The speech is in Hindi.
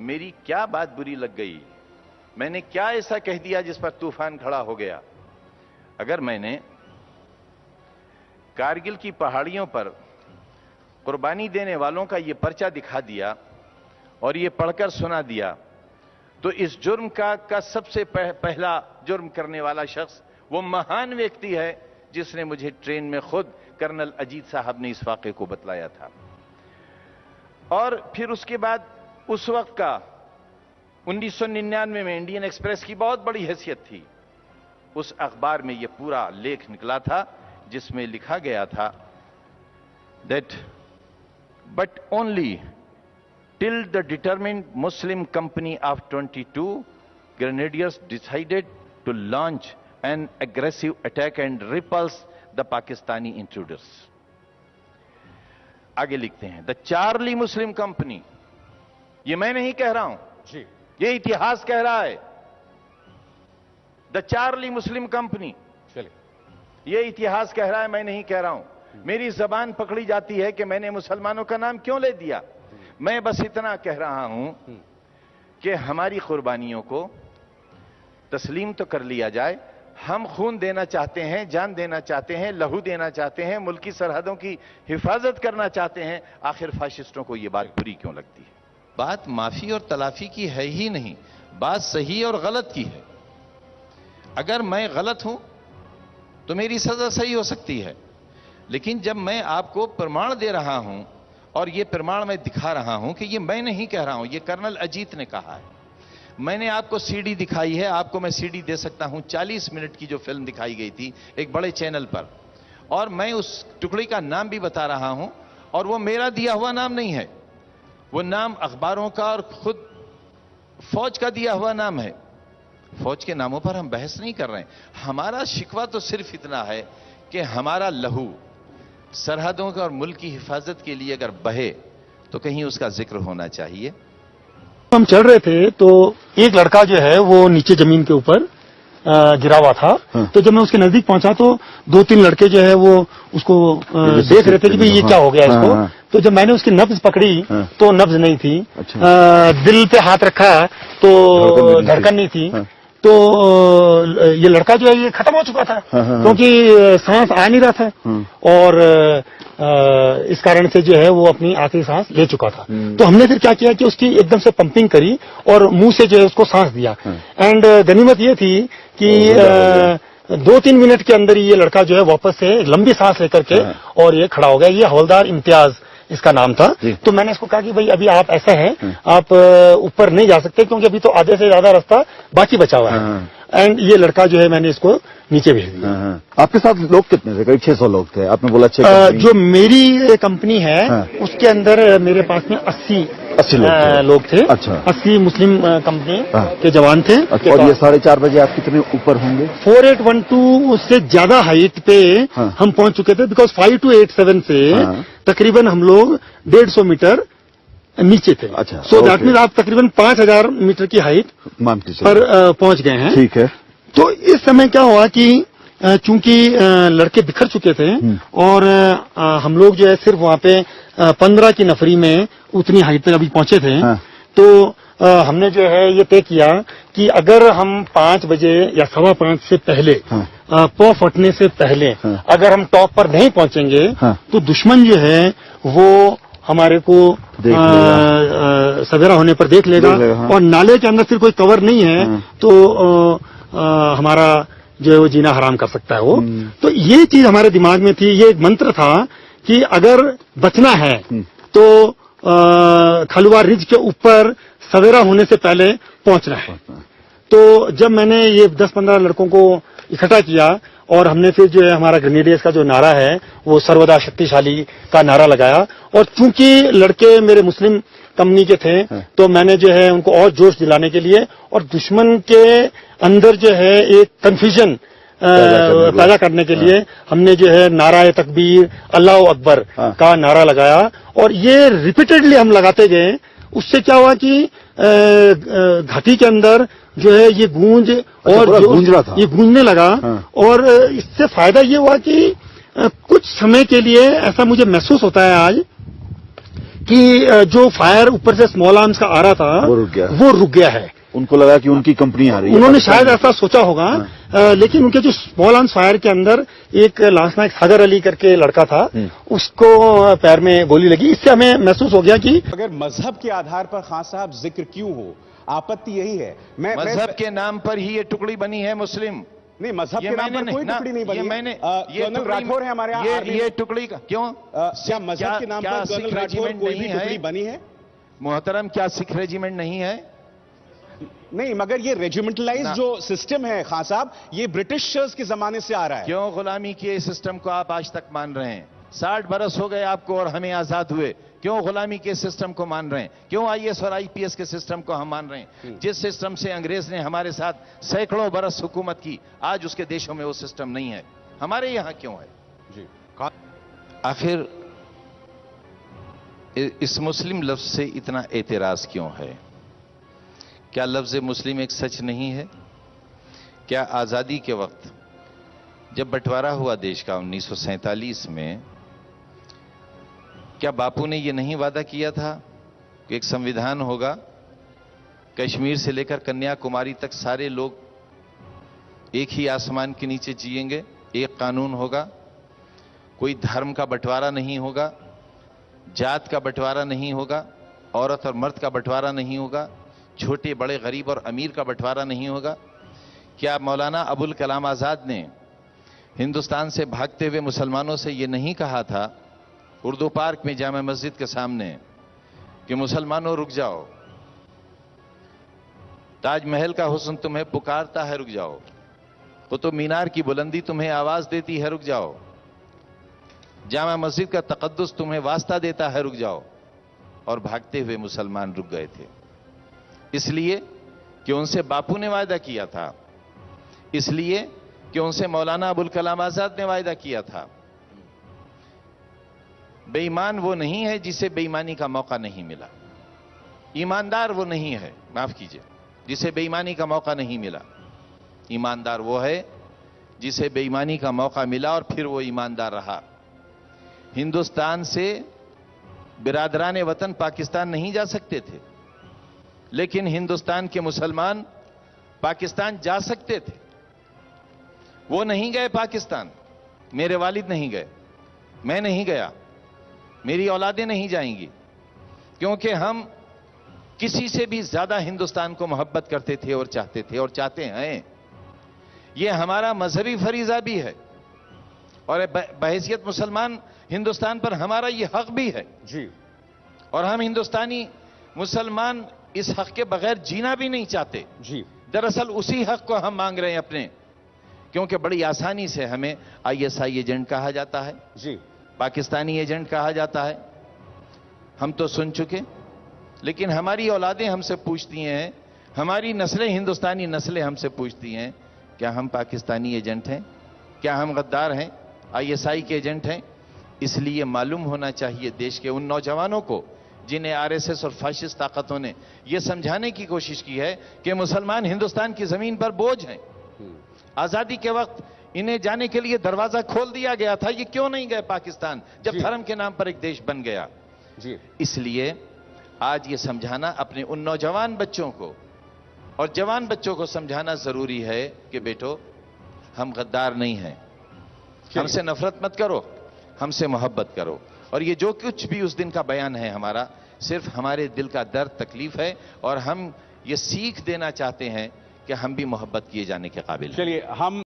मेरी क्या बात बुरी लग गई, मैंने क्या ऐसा कह दिया जिस पर तूफान खड़ा हो गया। अगर मैंने कारगिल की पहाड़ियों पर कुर्बानी देने वालों का यह पर्चा दिखा दिया और यह पढ़कर सुना दिया, तो इस जुर्म का सबसे पहला जुर्म करने वाला शख्स वो महान व्यक्ति है जिसने मुझे ट्रेन में खुद कर्नल अजीत साहब ने इस वाक़े को बतलाया था। और फिर उसके बाद उस वक्त का 1999 में इंडियन एक्सप्रेस की बहुत बड़ी हैसियत थी। उस अखबार में यह पूरा लेख निकला था जिसमें लिखा गया था that but only till the determined Muslim company of 22 grenadiers decided to launch an aggressive attack and repulse the Pakistani intruders. आगे लिखते हैं, द चार्ली मुस्लिम कंपनी, ये मैं नहीं कह रहा हूं जी, ये इतिहास कह रहा है। द चार्ली मुस्लिम कंपनी, चलिए ये इतिहास कह रहा है, मैं नहीं कह रहा हूं। मेरी जबान पकड़ी जाती है कि मैंने मुसलमानों का नाम क्यों ले दिया। मैं बस इतना कह रहा हूं कि हमारी कुर्बानियों को तस्लीम तो कर लिया जाए। हम खून देना चाहते हैं, जान देना चाहते हैं, लहू देना चाहते हैं, मुल्क की सरहदों की हिफाजत करना चाहते हैं। आखिर फाशिस्टों को यह बात बुरी क्यों लगती है? बात माफी और तलाफी की है ही नहीं, बात सही और गलत की है। अगर मैं गलत हूं तो मेरी सजा सही हो सकती है, लेकिन जब मैं आपको प्रमाण दे रहा हूं और यह प्रमाण मैं दिखा रहा हूं कि यह मैं नहीं कह रहा हूं, यह कर्नल अजीत ने कहा है। मैंने आपको सीडी दिखाई है, आपको मैं सीडी दे सकता हूं। 40 मिनट की जो फिल्म दिखाई गई थी एक बड़े चैनल पर, और मैं उस टुकड़ी का नाम भी बता रहा हूं, और वो मेरा दिया हुआ नाम नहीं है, वो नाम अखबारों का और खुद फौज का दिया हुआ नाम है। फौज के नामों पर हम बहस नहीं कर रहे हैं। हमारा शिकवा तो सिर्फ इतना है कि हमारा लहू सरहदों का और मुल्क की हिफाजत के लिए अगर बहे तो कहीं उसका जिक्र होना चाहिए। हम चल रहे थे तो एक लड़का जो है वो नीचे जमीन के ऊपर गिरा हुआ था। तो जब मैं उसके नजदीक पहुंचा तो 2-3 लड़के जो है वो उसको देख रहे थे कि भाई ये क्या हो गया इसको। तो जब मैंने उसकी नब्ज पकड़ी तो नब्ज नहीं थी। दिल पे हाथ रखा तो धड़कन नहीं थी। तो ये लड़का जो है ये खत्म हो चुका था, क्योंकि सांस आ नहीं रहा था, और इस कारण से जो है वो अपनी आखिरी सांस ले चुका था। तो हमने फिर क्या किया कि उसकी एकदम से पंपिंग करी और मुंह से जो है उसको सांस दिया। एंड गनीमत ये थी कि 2-3 मिनट के अंदर ही ये लड़का जो है वापस से लंबी सांस लेकर के और ये खड़ा हो गया। ये हवलदार इम्तियाज इसका नाम था। तो मैंने इसको कहा कि भाई अभी आप ऐसा है, आप ऊपर नहीं जा सकते क्योंकि अभी तो आधे से ज्यादा रास्ता बाकी बचा हुआ है। एंड ये लड़का जो है मैंने इसको नीचे भेज दिया। आपके साथ लोग कितने थे? करीब 600 लोग थे, आपने बोला। जो मेरी कंपनी है उसके अंदर मेरे पास में 80 लोग थे। अच्छा। 80 मुस्लिम कंपनी के जवान थे। अच्छा। और ये 4:30 बजे आप कितने ऊपर होंगे? 4812 उससे ज्यादा हाइट पे हम पहुंच चुके थे, बिकॉज 5287 से तकरीबन हम लोग 150 मीटर नीचे थे। अच्छा। सो दैट मीन आप तकरीबन 5000 मीटर की हाइट पर पहुंच गए हैं। ठीक है। तो इस समय क्या हुआ कि चूंकि लड़के बिखर चुके थे और हम लोग जो है सिर्फ वहां पे 15 की नफरी में उतनी हाइट तक अभी पहुंचे थे। तो हमने जो है ये तय किया कि अगर हम 5 बजे या 5:15 से पहले पौ फटने से पहले अगर हम टॉप पर नहीं पहुंचेंगे तो दुश्मन जो है वो हमारे को सवेरा होने पर देख लेगा। और नाले के अंदर फिर कोई कवर नहीं है तो हमारा जो है वो जीना हराम कर सकता है वो। तो ये चीज हमारे दिमाग में थी। ये एक मंत्र था कि अगर बचना है तो खलवा रिज के ऊपर सवेरा होने से पहले पहुंचना है। तो जब मैंने ये 10-15 लड़कों को इकट्ठा किया और हमने फिर जो है हमारा ग्रेनेडियर्स का जो नारा है वो सर्वदा शक्तिशाली का नारा लगाया। और चूंकि लड़के मेरे मुस्लिम कंपनी के थे तो मैंने जो है उनको और जोश दिलाने के लिए और दुश्मन के अंदर जो है एक कंफ्यूजन पैदा करने के लिए हमने जो है नारा तकबीर अल्लाह अकबर का नारा लगाया। और ये रिपीटेडली हम लगाते गए। उससे क्या हुआ कि घाटी के अंदर जो है ये गूंज और ये गूंजने लगा। और इससे फायदा ये हुआ कि कुछ समय के लिए ऐसा मुझे महसूस होता है आज कि जो फायर ऊपर से स्मॉल आर्म्स का आ रहा था वो रुक गया है। उनको लगा कि उनकी कंपनी आ रही है। उन्होंने शायद ऐसा सोचा होगा, लेकिन उनके जो स्मॉल आर्म्स फायर के अंदर एक लांस नायक सागर अली करके लड़का था, उसको पैर में गोली लगी। इससे हमें महसूस हो गया कि अगर मजहब के आधार पर खान साहब जिक्र क्यों हो, आपत्ति यही है। मजहब के नाम पर ही ये टुकड़ी बनी है मुस्लिम। नहीं, मजहब के नाम पर कोई टुकड़ी नहीं बनी। कर्नल राठौर है हमारे यहाँ। ये टुकड़ी का क्यों? क्या मजहब के नाम पर कर्नल राठौर कोई भी टुकड़ी बनी है? मोहतरम, क्या सिख रेजिमेंट नहीं है? नहीं, मगर ये रेजिमेंटलाइज जो सिस्टम है खान साहब, ये ब्रिटिशर्स के जमाने से आ रहा है। क्यों गुलामी के इस सिस्टम को आप आज तक मान रहे हैं? 60 बरस हो गए आपको और हमें आजाद हुए, क्यों गुलामी के सिस्टम को मान रहे हैं? क्यों आईएएस और आईपीएस के सिस्टम को हम मान रहे हैं? जिस सिस्टम से अंग्रेज ने हमारे साथ सैकड़ों बरस हुकूमत की, आज उसके देशों में वो सिस्टम नहीं है, हमारे यहां क्यों है? जी, आखिर इस मुस्लिम लफ्ज से इतना एतराज क्यों है? क्या लफ्ज मुस्लिम एक सच नहीं है? क्या आजादी के वक्त जब बंटवारा हुआ देश का 1947 में, क्या बापू ने यह नहीं वादा किया था कि एक संविधान होगा, कश्मीर से लेकर कन्याकुमारी तक सारे लोग एक ही आसमान के नीचे जिएंगे, एक कानून होगा, कोई धर्म का बंटवारा नहीं होगा, जात का बंटवारा नहीं होगा, औरत और मर्द का बंटवारा नहीं होगा, छोटे बड़े गरीब और अमीर का बंटवारा नहीं होगा? क्या मौलाना अबुल कलाम आजाद ने हिंदुस्तान से भागते हुए मुसलमानों से यह नहीं कहा था उर्दू पार्क में जामा मस्जिद के सामने कि मुसलमानों रुक जाओ, ताजमहल का हुस्न तुम्हें पुकारता है, रुक जाओ, कुतुब मीनार की बुलंदी तुम्हें आवाज देती है, रुक जाओ, जामा मस्जिद का तकद्दुस तुम्हें वास्ता देता है, रुक जाओ? और भागते हुए मुसलमान रुक गए थे, इसलिए कि उनसे बापू ने वायदा किया था, इसलिए कि उनसे मौलाना अबुल कलाम आजाद ने वायदा किया था। बेईमान वो नहीं है जिसे बेईमानी का मौका नहीं मिला, ईमानदार वो नहीं है, माफ कीजिए, जिसे बेईमानी का मौका नहीं मिला। ईमानदार वो है जिसे बेईमानी का मौका मिला और फिर वो ईमानदार रहा। हिंदुस्तान से बिरादरान वतन पाकिस्तान नहीं जा सकते थे, लेकिन हिंदुस्तान के मुसलमान पाकिस्तान जा सकते थे। वो नहीं गए पाकिस्तान, मेरे वालिद नहीं गए, मैं नहीं गया, मेरी औलादें नहीं जाएंगी, क्योंकि हम किसी से भी ज्यादा हिंदुस्तान को मोहब्बत करते थे और चाहते थे और चाहते हैं। ये हमारा मजहबी फरीजा भी है और बहैसियत मुसलमान हिंदुस्तान पर हमारा ये हक भी है जी। और हम हिंदुस्तानी मुसलमान इस हक के बगैर जीना भी नहीं चाहते जी। दरअसल उसी हक को हम मांग रहे हैं अपने, क्योंकि बड़ी आसानी से हमें आईएसआई एजेंट कहा जाता है जी, पाकिस्तानी एजेंट कहा जाता है। हम तो सुन चुके, लेकिन हमारी औलादें हमसे पूछती हैं, हमारी नस्लें, हिंदुस्तानी नस्लें हमसे पूछती हैं, क्या हम पाकिस्तानी एजेंट हैं? क्या हम गद्दार हैं, आईएसआई के एजेंट हैं? इसलिए मालूम होना चाहिए देश के उन नौजवानों को जिन्हें आरएसएस और फाशिस्ट ताकतों ने यह समझाने की कोशिश की है कि मुसलमान हिंदुस्तान की जमीन पर बोझ हैं। आजादी के वक्त इन्हें जाने के लिए दरवाजा खोल दिया गया था, ये क्यों नहीं गए पाकिस्तान जब धर्म के नाम पर एक देश बन गया जी। इसलिए आज ये समझाना अपने उन नौजवान बच्चों को और जवान बच्चों को समझाना जरूरी है कि बेटो, हम गद्दार नहीं हैं, हमसे नफरत मत करो, हमसे मोहब्बत करो। और ये जो कुछ भी उस दिन का बयान है हमारा, सिर्फ हमारे दिल का दर्द, तकलीफ है, और हम ये सीख देना चाहते हैं कि हम भी मोहब्बत किए जाने के काबिल हैं। चलिए हम